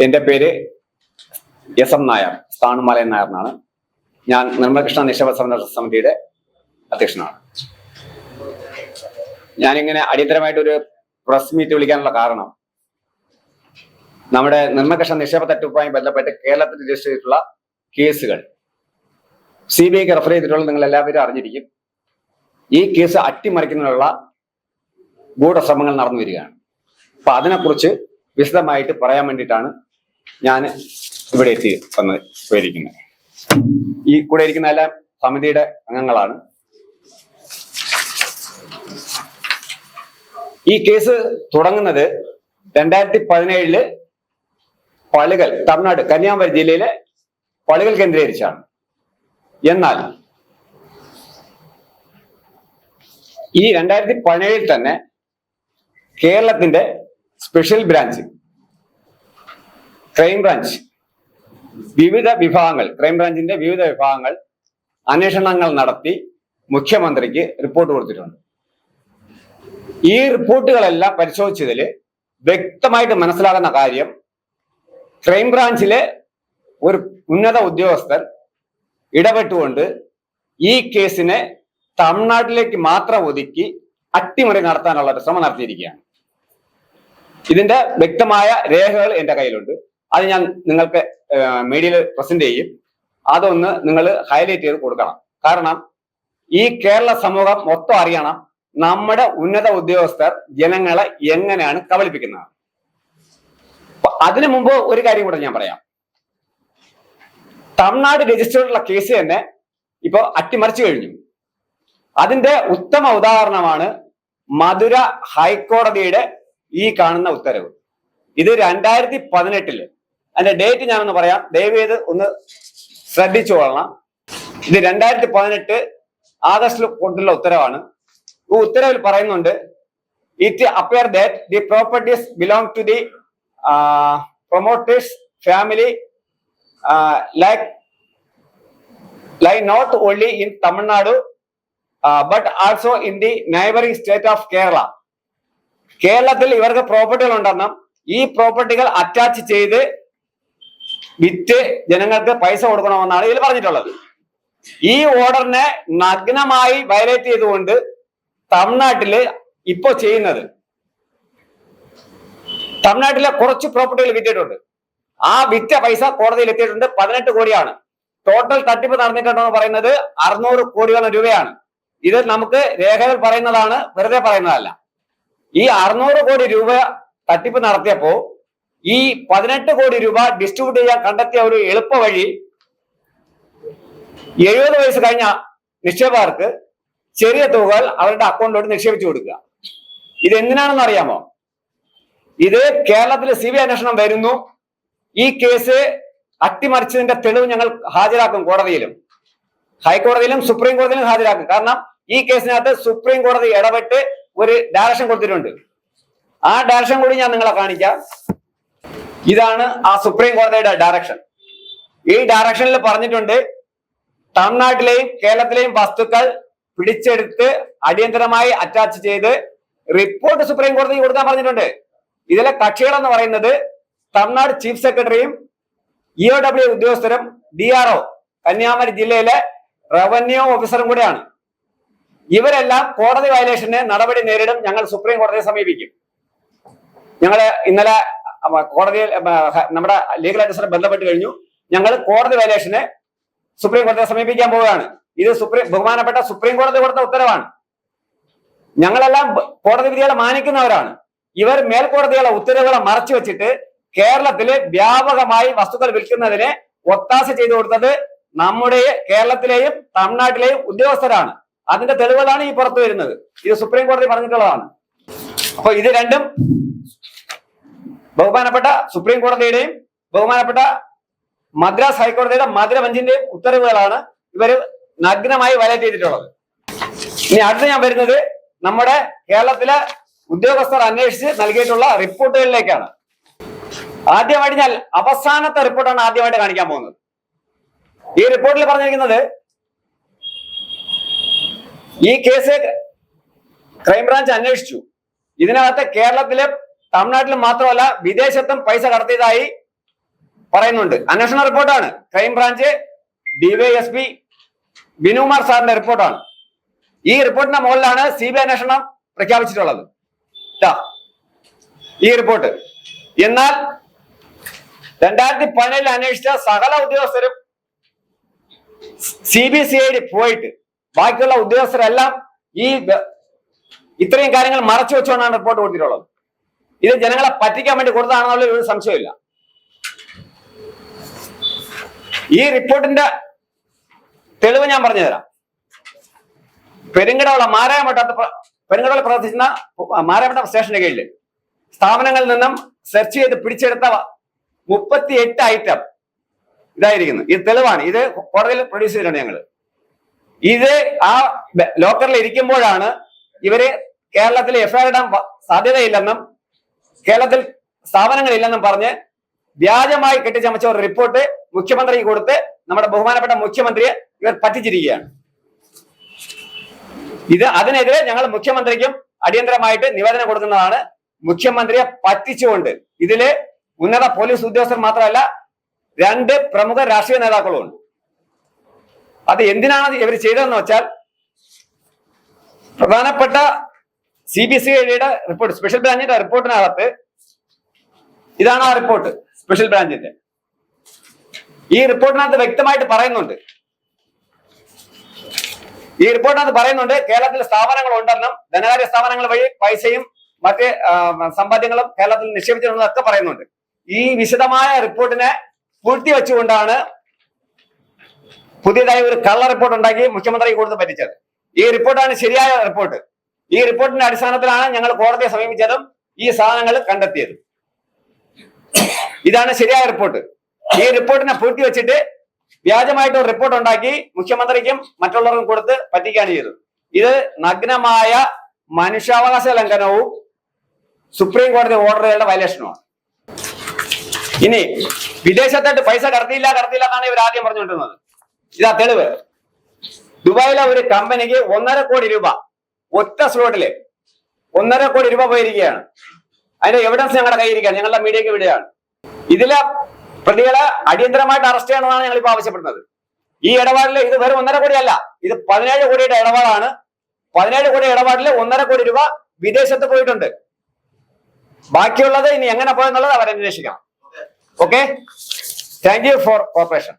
എൻ്റെ പേര് എസ്.എം. നായർ, സ്ഥാണുമലയൻ നായർ എന്നാണ്. ഞാൻ നിർമ്മലകൃഷ്ണ നിക്ഷേപ സംരക്ഷണ സമിതിയുടെ അധ്യക്ഷനാണ്. ഞാനിങ്ങനെ അടിയന്തരമായിട്ടൊരു പ്രസ് മീറ്റ് വിളിക്കാനുള്ള കാരണം, നമ്മുടെ നിർമ്മലകൃഷ്ണ നിക്ഷേപ തട്ടിപ്പുമായി ബന്ധപ്പെട്ട് കേരളത്തിൽ രജിസ്റ്റർ ചെയ്തിട്ടുള്ള കേസുകൾ CBIക്ക് റെഫർ ചെയ്തിട്ടുള്ളത് നിങ്ങൾ എല്ലാവരും അറിഞ്ഞിരിക്കും. ഈ കേസ് അട്ടിമറിക്കുന്നതിനുള്ള ഗൂഢശ്രമങ്ങൾ നടന്നു വരികയാണ്. അപ്പൊ അതിനെക്കുറിച്ച് വിശദമായിട്ട് പറയാൻ വേണ്ടിയിട്ടാണ് ഞാൻ ഇവിടെ പോയിരിക്കുന്നത്. ഈ കൂടെ ഇരിക്കുന്ന എല്ലാം സമിതിയുടെ അംഗങ്ങളാണ്. ഈ കേസ് തുടങ്ങുന്നത് 2017 പളുകൽ, തമിഴ്നാട് കന്യാകുമാരി ജില്ലയിലെ പളുകൽ കേന്ദ്രീകരിച്ചാണ്. എന്നാൽ ഈ 2017 തന്നെ കേരളത്തിന്റെ സ്പെഷ്യൽ ബ്രാഞ്ച്, ക്രൈംബ്രാഞ്ചിന്റെ വിവിധ വിഭാഗങ്ങൾ അന്വേഷണങ്ങൾ നടത്തി മുഖ്യമന്ത്രിക്ക് റിപ്പോർട്ട് കൊടുത്തിട്ടുണ്ട്. ഈ റിപ്പോർട്ടുകളെല്ലാം പരിശോധിച്ചതിൽ വ്യക്തമായിട്ട് മനസ്സിലാകുന്ന കാര്യം, ക്രൈംബ്രാഞ്ചിലെ ഒരു ഉന്നത ഉദ്യോഗസ്ഥർ ഇടപെട്ടുകൊണ്ട് ഈ കേസിനെ തമിഴ്നാട്ടിലേക്ക് മാത്രം ഒതുക്കി അട്ടിമറി നടത്താനുള്ള ഒരു ശ്രമം നടത്തിയിരിക്കുകയാണ്. ഇതിന്റെ വ്യക്തമായ രേഖകൾ എൻ്റെ കയ്യിലുണ്ട്. അത് ഞാൻ നിങ്ങൾക്ക് മീഡിയയിൽ പ്രസന്റ് ചെയ്യും. അതൊന്ന് നിങ്ങൾ ഹൈലൈറ്റ് ചെയ്ത് കൊടുക്കണം. കാരണം ഈ കേരള സമൂഹം മൊത്തം അറിയണം നമ്മുടെ ഉന്നത ഉദ്യോഗസ്ഥർ ജനങ്ങളെ എങ്ങനെയാണ് കബളിപ്പിക്കുന്നത്. അതിനു മുമ്പ് ഒരു കാര്യം കൂടെ ഞാൻ പറയാം. തമിഴ്നാട് രജിസ്റ്റേർഡുള്ള കേസ് തന്നെ ഇപ്പൊ അട്ടിമറിച്ചു കഴിഞ്ഞു. അതിന്റെ ഉത്തമ ഉദാഹരണമാണ് മധുര ഹൈക്കോടതിയുടെ ഈ കാണുന്ന ഉത്തരവ്. ഇത് 2018, അതിന്റെ ഡേറ്റ് ഞാനൊന്ന് പറയാം, ദയവേത് ഒന്ന് ശ്രദ്ധിച്ചു കൊള്ളണം. ഇത് 2018 ആഗസ്റ്റിൽ കൊണ്ടുള്ള ഉത്തരവാണ്. ഈ ഉത്തരവിൽ പറയുന്നുണ്ട്, it appear that the properties belong to the promoters family lie not only in Tamil Nadu but also in the neighboring state of Kerala. കേരളത്തിൽ ഇവർക്ക് പ്രോപ്പർട്ടികൾ ഉണ്ടെന്നും ഈ പ്രോപ്പർട്ടികൾ അറ്റാച്ച് ചെയ്ത് വിറ്റ് ജനങ്ങൾക്ക് പൈസ കൊടുക്കണമെന്നാണ് ഇതിൽ പറഞ്ഞിട്ടുള്ളത്. ഈ ഓർഡറിനെ നഗ്നമായി വയലേറ്റ് ചെയ്തുകൊണ്ട് തമിഴ്നാട്ടില് ഇപ്പോ ചെയ്യുന്നത്, തമിഴ്നാട്ടിലെ കുറച്ച് പ്രോപ്പർട്ടികൾ വിറ്റിട്ടുണ്ട്. ആ വിറ്റ പൈസ കോടതിയിൽ എത്തിയിട്ടുണ്ട്. 18 കോടിയാണ്. ടോട്ടൽ തട്ടിപ്പ് നടന്നിട്ടുണ്ടെന്ന് പറയുന്നത് 600 കോടിയോളം രൂപയാണ്. ഇത് നമുക്ക് രേഖകൾ പറയുന്നതാണ്, വെറുതെ പറയുന്നതല്ല. ഈ 600 കോടി രൂപ തട്ടിപ്പ് നടത്തിയപ്പോ ഈ 18 കോടി രൂപ ഡിസ്ട്രിബ്യൂട്ട് ചെയ്യാൻ കണ്ടെത്തിയ ഒരു എളുപ്പ വഴി, 70 വയസ്സ് കഴിഞ്ഞ നിക്ഷേപകർക്ക് ചെറിയ തുകകൾ അവരുടെ അക്കൗണ്ടിലോട്ട് നിക്ഷേപിച്ചു കൊടുക്കുക. ഇത് എന്തിനാണെന്ന് അറിയാമോ? ഇത് കേരളത്തിലെ CBI അന്വേഷണം വരുന്നു. ഈ കേസ് അട്ടിമറിച്ചതിന്റെ തെളിവ് ഞങ്ങൾ ഹാജരാക്കും. കോടതിയിലും ഹൈക്കോടതിയിലും സുപ്രീം കോടതിയിലും ഹാജരാക്കും. കാരണം ഈ കേസിനകത്ത് സുപ്രീം കോടതി ഇടപെട്ട് ഒരു ഡയറക്ഷൻ കൊടുത്തിട്ടുണ്ട്. ആ ഡയറക്ഷൻ കൂടി ഞാൻ നിങ്ങളെ കാണിക്കാം. ഇതാണ് ആ സുപ്രീം കോടതിയുടെ ഡയറക്ഷൻ. ഈ ഡയറക്ഷനിൽ പറഞ്ഞിട്ടുണ്ട്, തമിഴ്നാട്ടിലെയും കേരളത്തിലെയും വസ്തുക്കൾ പിടിച്ചെടുത്ത് അടിയന്തരമായി അറ്റാച്ച് ചെയ്ത് റിപ്പോർട്ട് സുപ്രീം കോടതിക്ക് കൊടുക്കാൻ പറഞ്ഞിട്ടുണ്ട്. ഇതിലെ കക്ഷികളെന്ന് പറയുന്നത് തമിഴ്നാട് ചീഫ് സെക്രട്ടറിയും EOW ഉദ്യോഗസ്ഥരും DRO കന്യാകുമാരി ജില്ലയിലെ റവന്യൂ ഓഫീസറും കൂടെയാണ്. ഇവരെല്ലാം കോടതി വയലേഷന് നടപടി നേരിടും. ഞങ്ങൾ സുപ്രീം കോടതിയെ സമീപിക്കും. ഞങ്ങൾ ഇന്നലെ കോടതിയിൽ നമ്മുടെ ലീഗൽ അഡ്വൈസറെ ബന്ധപ്പെട്ട് കഴിഞ്ഞു. ഞങ്ങൾ കോടതി വയലേഷന് സുപ്രീം കോടതിയെ സമീപിക്കാൻ പോവുകയാണ്. ഇത് ബഹുമാനപ്പെട്ട സുപ്രീം കോടതി കൊടുത്ത ഉത്തരവാണ്. ഞങ്ങളെല്ലാം കോടതി വിധികളെ മാനിക്കുന്നവരാണ്. ഇവർ മേൽക്കോടതികളെ ഉത്തരവുകളെ മറച്ചു വെച്ചിട്ട് കേരളത്തില് വ്യാപകമായി വസ്തുക്കൾ വിൽക്കുന്നതിന് ഒത്താശ ചെയ്തു കൊടുത്തത് നമ്മുടെ കേരളത്തിലെയും തമിഴ്നാട്ടിലെയും ഉദ്യോഗസ്ഥരാണ്. അതിന്റെ തെളിവുകളാണ് ഈ പുറത്തു വരുന്നത്. ഇത് സുപ്രീം കോടതി പറഞ്ഞിട്ടുള്ളതാണ്. അപ്പൊ ഇത് രണ്ടും ബഹുമാനപ്പെട്ട സുപ്രീം കോടതിയുടെയും ബഹുമാനപ്പെട്ട മദ്രാസ് ഹൈക്കോടതിയുടെ മധുര ബെഞ്ചിന്റെയും ഉത്തരവുകളാണ് ഇവർ നഗ്നമായി വയലേറ്റ് ചെയ്തിട്ടുള്ളത്. ഇനി അടുത്ത് ഞാൻ വരുന്നത് നമ്മുടെ കേരളത്തിലെ ഉദ്യോഗസ്ഥർ അന്വേഷിച്ച് നൽകിയിട്ടുള്ള റിപ്പോർട്ടുകളിലേക്കാണ്. ആദ്യമായിട്ട് ഞാൻ അവസാനത്തെ റിപ്പോർട്ടാണ് ആദ്യമായിട്ട് കാണിക്കാൻ പോകുന്നത്. ഈ റിപ്പോർട്ടിൽ പറഞ്ഞിരിക്കുന്നത്, ഈ കേസ് ക്രൈംബ്രാഞ്ച് അന്വേഷിച്ചു. ഇതിനകത്ത് കേരളത്തിലെ തമിഴ്നാട്ടിലും മാത്രമല്ല വിദേശത്തും പൈസ കടത്തിയതായി പറയുന്നുണ്ട്. അന്വേഷണ റിപ്പോർട്ടാണ്. ക്രൈംബ്രാഞ്ച് ഡിവൈഎസ്പി ബിനുകുമാർ സാറിന്റെ റിപ്പോർട്ടാണ്. ഈ റിപ്പോർട്ടിന്റെ മുകളിലാണ് CBI അന്വേഷണം പ്രഖ്യാപിച്ചിട്ടുള്ളത്. ഈ റിപ്പോർട്ട്. എന്നാൽ 2017 അന്വേഷിച്ച സകല ഉദ്യോഗസ്ഥരും CBCID പോയിട്ട് ബാക്കിയുള്ള ഉദ്യോഗസ്ഥരെല്ലാം ഇത്രയും കാര്യങ്ങൾ മറച്ചു വെച്ചുകൊണ്ടാണ് റിപ്പോർട്ട് കൊടുത്തിട്ടുള്ളത്. ഇത് ജനങ്ങളെ പറ്റിക്കാൻ വേണ്ടി കൊടുത്തതാണെന്നുള്ള ഒരു സംശയമില്ല. ഈ റിപ്പോർട്ടിന്റെ തെളിവ് ഞാൻ പറഞ്ഞുതരാം. പെരുങ്കടവള പ്രവർത്തിക്കുന്ന മാരാമട്ടം സ്റ്റേഷന്റെ കീഴിൽ സ്ഥാപനങ്ങളിൽ നിന്നും സെർച്ച് ചെയ്ത് പിടിച്ചെടുത്ത 38 ഐറ്റം ഇതായിരിക്കുന്നു. ഇത് തെളിവാണ്. ഇത് കോടതിയിൽ പ്രൊഡ്യൂസ് ചെയ്തിട്ടുണ്ട് ഞങ്ങൾ. ഇത് ആ ലോക്കറിൽ ഇരിക്കുമ്പോഴാണ് ഇവര് കേരളത്തിൽ FIR ഇടാൻ സാധ്യതയില്ലെന്നും കേരളത്തിൽ സ്ഥാപനങ്ങളില്ലെന്നും പറഞ്ഞ് വ്യാജമായി കെട്ടിച്ചമച്ച ഒരു റിപ്പോർട്ട് മുഖ്യമന്ത്രിക്ക് കൊടുത്ത് നമ്മുടെ ബഹുമാനപ്പെട്ട മുഖ്യമന്ത്രിയെ ഇവർ പറ്റിച്ചിരിക്കുകയാണ്. അതിനെതിരെ ഞങ്ങൾ മുഖ്യമന്ത്രിക്കും അടിയന്തരമായിട്ട് നിവേദനം കൊടുക്കുന്നതാണ്. മുഖ്യമന്ത്രിയെ പറ്റിച്ചുകൊണ്ട് ഇതില് ഉന്നത പോലീസ് ഉദ്യോഗസ്ഥർ മാത്രമല്ല 2 പ്രമുഖ രാഷ്ട്രീയ നേതാക്കളും ഉണ്ട്. അത് എന്തിനാണ് ഇവർ ചെയ്തതെന്ന് വെച്ചാൽ, പ്രധാനപ്പെട്ട CBCIDയുടെ റിപ്പോർട്ട്, സ്പെഷ്യൽ ബ്രാഞ്ചിന്റെ റിപ്പോർട്ടിനകത്ത് ഇതാണ് ആ റിപ്പോർട്ട്. സ്പെഷ്യൽ ബ്രാഞ്ചിന്റെ ഈ റിപ്പോർട്ടിനകത്ത് വ്യക്തമായിട്ട് പറയുന്നുണ്ട്. കേരളത്തിൽ സ്ഥാപനങ്ങൾ ഉണ്ടെന്നും ധനകാര്യ സ്ഥാപനങ്ങൾ വഴി പൈസയും മറ്റ് സമ്പാദ്യങ്ങളും കേരളത്തിൽ നിക്ഷേപിച്ചിട്ടുണ്ടെന്നൊക്കെ പറയുന്നുണ്ട്. ഈ വിശദമായ റിപ്പോർട്ടിനെ പൂഴ്ത്തിവെച്ചുകൊണ്ടാണ് പുതിയതായി ഒരു കള്ള റിപ്പോർട്ട് ഉണ്ടാക്കി മുഖ്യമന്ത്രിക്ക് കൊടുത്ത് പറ്റിച്ചത്. ഈ റിപ്പോർട്ടാണ് ശരിയായ റിപ്പോർട്ട്. ഈ റിപ്പോർട്ടിന്റെ അടിസ്ഥാനത്തിലാണ് ഞങ്ങൾ കോടതിയെ സമീപിച്ചതും ഈ സാധനങ്ങൾ കണ്ടെത്തിയത്. ഇതാണ് ശരിയായ റിപ്പോർട്ട്. ഈ റിപ്പോർട്ടിനെ പൂഴ്ത്തിവെച്ചിട്ട് വ്യാജമായിട്ട് ഒരു റിപ്പോർട്ട് ഉണ്ടാക്കി മുഖ്യമന്ത്രിക്കും മറ്റുള്ളവർക്കും കൊടുത്ത് പറ്റിക്കുകയാണ് ചെയ്തത്. ഇത് നഗ്നമായ മനുഷ്യാവകാശ ലംഘനവും സുപ്രീം കോടതി ഓർഡറുകളുടെ വയലേഷനുമാണ്. ഇനി വിദേശത്തോട്ട് പൈസ കടത്തിയില്ല എന്നാണ് ഇവർ ആദ്യം പറഞ്ഞുകൊണ്ടിരുന്നത്. ഇതാ തെളിവ്. ദുബായിലെ ഒരു കമ്പനിക്ക് 1.5 കോടി രൂപ ഒറ്റ സ്ലോട്ടില് 1.5 കോടി രൂപ പോയിരിക്കുകയാണ്. അതിന്റെ എവിഡൻസ് ഞങ്ങളുടെ കയ്യിരിക്കുകയാണ്. ഞങ്ങളുടെ മീഡിയക്ക് വിടുകയാണ്. ഇതിലെ പ്രതികളെ അടിയന്തരമായിട്ട് അറസ്റ്റ് ചെയ്യണമെന്നാണ് ഞങ്ങൾ ഇപ്പോൾ ആവശ്യപ്പെടുന്നത്. ഈ ഇടപാടിൽ ഇത് വെറും 1.5 കോടി അല്ല, ഇത് 17 കോടിയുടെ ഇടപാടാണ്. 17 കോടി ഇടപാടിൽ 1.5 കോടി രൂപ വിദേശത്ത് പോയിട്ടുണ്ട്. ബാക്കിയുള്ളത് ഇനി എങ്ങനെ പോയെന്നുള്ളത് അവർ അന്വേഷിക്കണം. Okay, thank you for corporation.